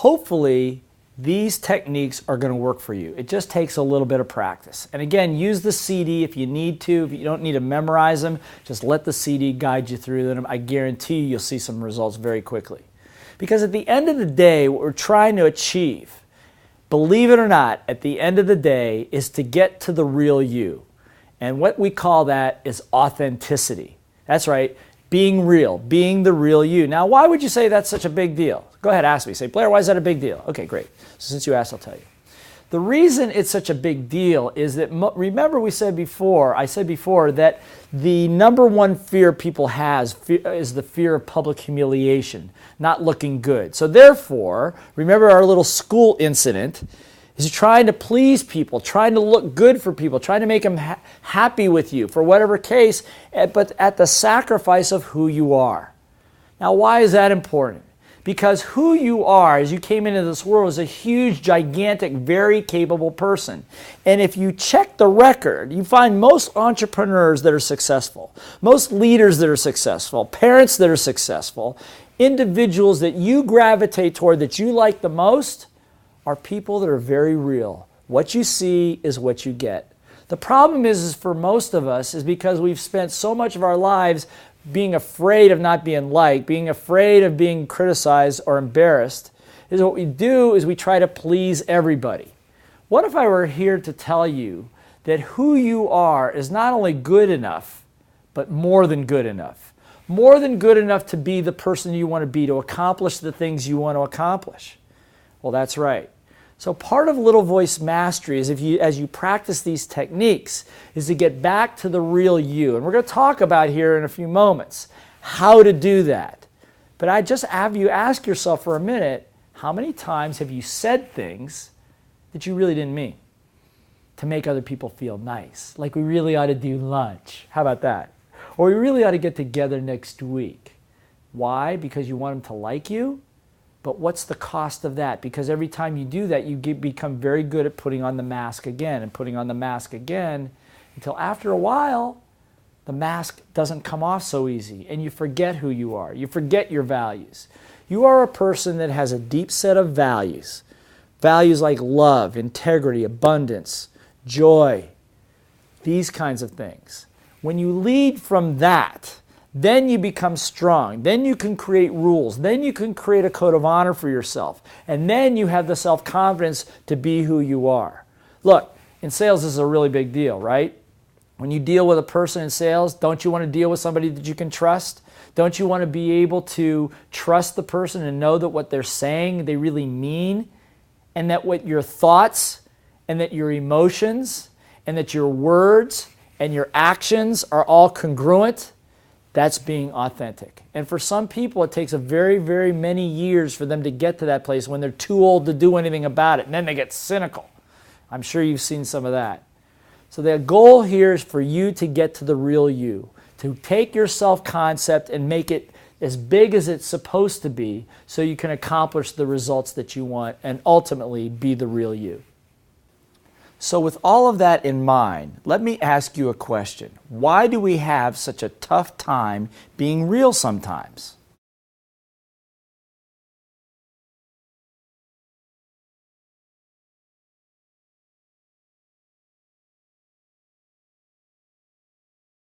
hopefully these techniques are going to work for you. It just takes a little bit of practice. And again, use the CD if you need to. If you don't need to memorize them, just let the CD guide you through them. I guarantee you'll see some results very quickly. Because at the end of the day, what we're trying to achieve, believe it or not, at the end of the day, is to get to the real you. And what we call that is authenticity. That's right, being real, being the real you. Now, why would you say that's such a big deal? Go ahead, ask me. Say, Blair, why is that a big deal? Okay, great. So since you asked, I'll tell you. The reason it's such a big deal is that, remember I said before that the number one fear people has is the fear of public humiliation, not looking good. So therefore, remember our little school incident, is trying to please people, trying to look good for people, trying to make them happy with you for whatever case, but at the sacrifice of who you are. Now, why is that important? Because who you are as you came into this world is a huge, gigantic, very capable person. And if you check the record, you find most entrepreneurs that are successful, most leaders that are successful, parents that are successful, individuals that you gravitate toward, that you like the most, are people that are very real. What you see is what you get. The problem is for most of us is because we've spent so much of our lives being afraid of not being liked, being afraid of being criticized or embarrassed, is what we do is we try to please everybody. What if I were here to tell you that who you are is not only good enough, but more than good enough? More than good enough to be the person you want to be, to accomplish the things you want to accomplish. Well, that's right. So part of Little Voice Mastery is as you practice these techniques is to get back to the real you. And we're going to talk about here in a few moments how to do that. But I just have you ask yourself for a minute, how many times have you said things that you really didn't mean to make other people feel nice? Like we really ought to do lunch. How about that? Or we really ought to get together next week. Why? Because you want them to like you? But what's the cost of that? Because every time you do that, you become very good at putting on the mask again and putting on the mask again until after a while, the mask doesn't come off so easy and you forget who you are. You forget your values. You are a person that has a deep set of values. Values like love, integrity, abundance, joy, these kinds of things. When you lead from that, then you become strong. Then you can create rules. Then you can create a code of honor for yourself. And then you have the self-confidence to be who you are. Look, in sales, this is a really big deal, right? When you deal with a person in sales, don't you want to deal with somebody that you can trust? Don't you want to be able to trust the person and know that what they're saying they really mean? And that what your thoughts and that your emotions and that your words and your actions are all congruent? That's being authentic. And for some people, it takes a very, very many years for them to get to that place when they're too old to do anything about it. And then they get cynical. I'm sure you've seen some of that. So the goal here is for you to get to the real you, to take your self-concept and make it as big as it's supposed to be so you can accomplish the results that you want and ultimately be the real you. So with all of that in mind, let me ask you a question. Why do we have such a tough time being real sometimes?